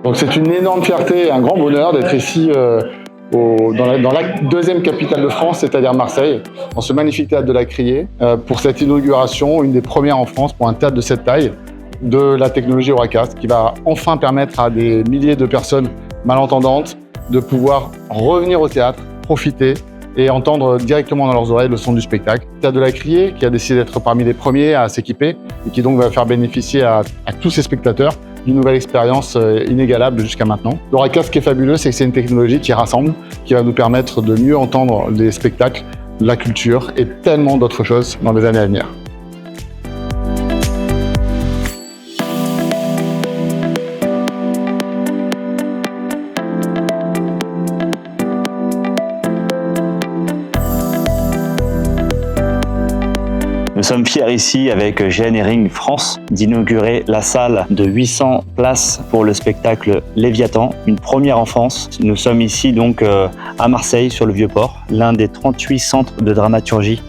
Donc c'est une énorme fierté et un grand bonheur d'être ici dans la deuxième capitale de France, c'est-à-dire Marseille, dans ce magnifique théâtre de la Criée, pour cette inauguration, une des premières en France pour un théâtre de cette taille, de la technologie Auracast, qui va enfin permettre à des milliers de personnes malentendantes de pouvoir revenir au théâtre, profiter et entendre directement dans leurs oreilles le son du spectacle. Le théâtre de la Criée, qui a décidé d'être parmi les premiers à s'équiper et qui donc va faire bénéficier à tous ses spectateurs d'une nouvelle expérience inégalable jusqu'à maintenant. L'Auracast, ce qui est fabuleux, c'est que c'est une technologie qui rassemble, qui va nous permettre de mieux entendre les spectacles, la culture et tellement d'autres choses dans les années à venir. Nous sommes fiers ici avec GN Ring France d'inaugurer la salle de 800 places pour le spectacle Léviathan, une première en France. Nous sommes ici donc à Marseille sur le Vieux-Port, l'un des 38 centres de dramaturgie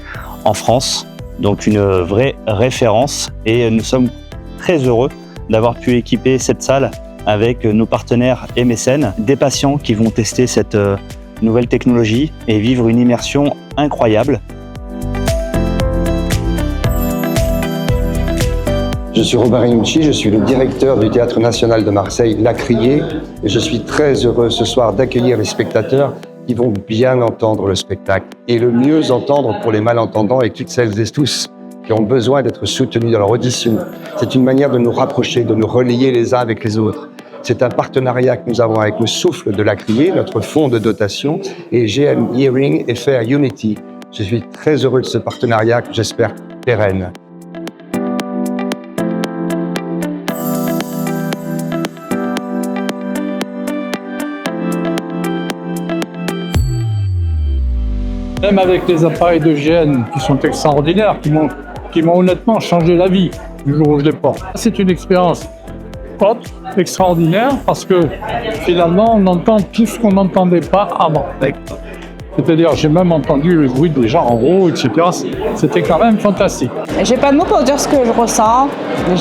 en France, donc une vraie référence et nous sommes très heureux d'avoir pu équiper cette salle avec nos partenaires et mécènes, des patients qui vont tester cette nouvelle technologie et vivre une immersion incroyable. Je suis Robin Rinucci, je suis le directeur du Théâtre National de Marseille, La Criée, et je suis très heureux ce soir d'accueillir les spectateurs qui vont bien entendre le spectacle et le mieux entendre pour les malentendants et toutes celles et tous qui ont besoin d'être soutenus dans leur audition. C'est une manière de nous rapprocher, de nous relier les uns avec les autres. C'est un partenariat que nous avons avec le Souffle de La Criée, notre fonds de dotation, et GN Hearing et FAIR Unity. Je suis très heureux de ce partenariat que j'espère pérenne. Même avec les appareils de GN qui sont extraordinaires, qui m'ont honnêtement changé la vie du jour où je les porte. C'est une expérience autre, extraordinaire, parce que finalement on entend tout ce qu'on n'entendait pas avant. C'est-à-dire, j'ai même entendu le bruit des gens en haut, etc. C'était quand même fantastique. J'ai pas de mots pour dire ce que je ressens.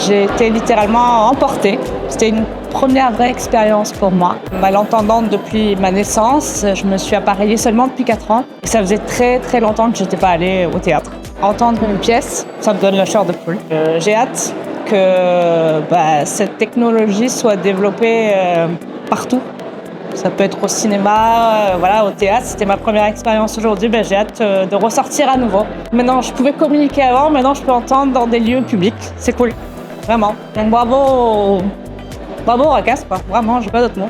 J'ai été littéralement emportée. C'était une première vraie expérience pour moi. Malentendante depuis ma naissance, je me suis appareillée seulement depuis 4 ans. Et ça faisait très très longtemps que je n'étais pas allée au théâtre. Entendre une pièce, ça me donne la chair de poule. J'ai hâte que cette technologie soit développée partout. Ça peut être au cinéma, au théâtre. C'était ma première expérience aujourd'hui. J'ai hâte de ressortir à nouveau. Maintenant, je pouvais communiquer avant. Maintenant, je peux entendre dans des lieux publics. C'est cool. Vraiment. Donc, bravo Auracast, quoi. Vraiment, j'ai pas d'autres mots.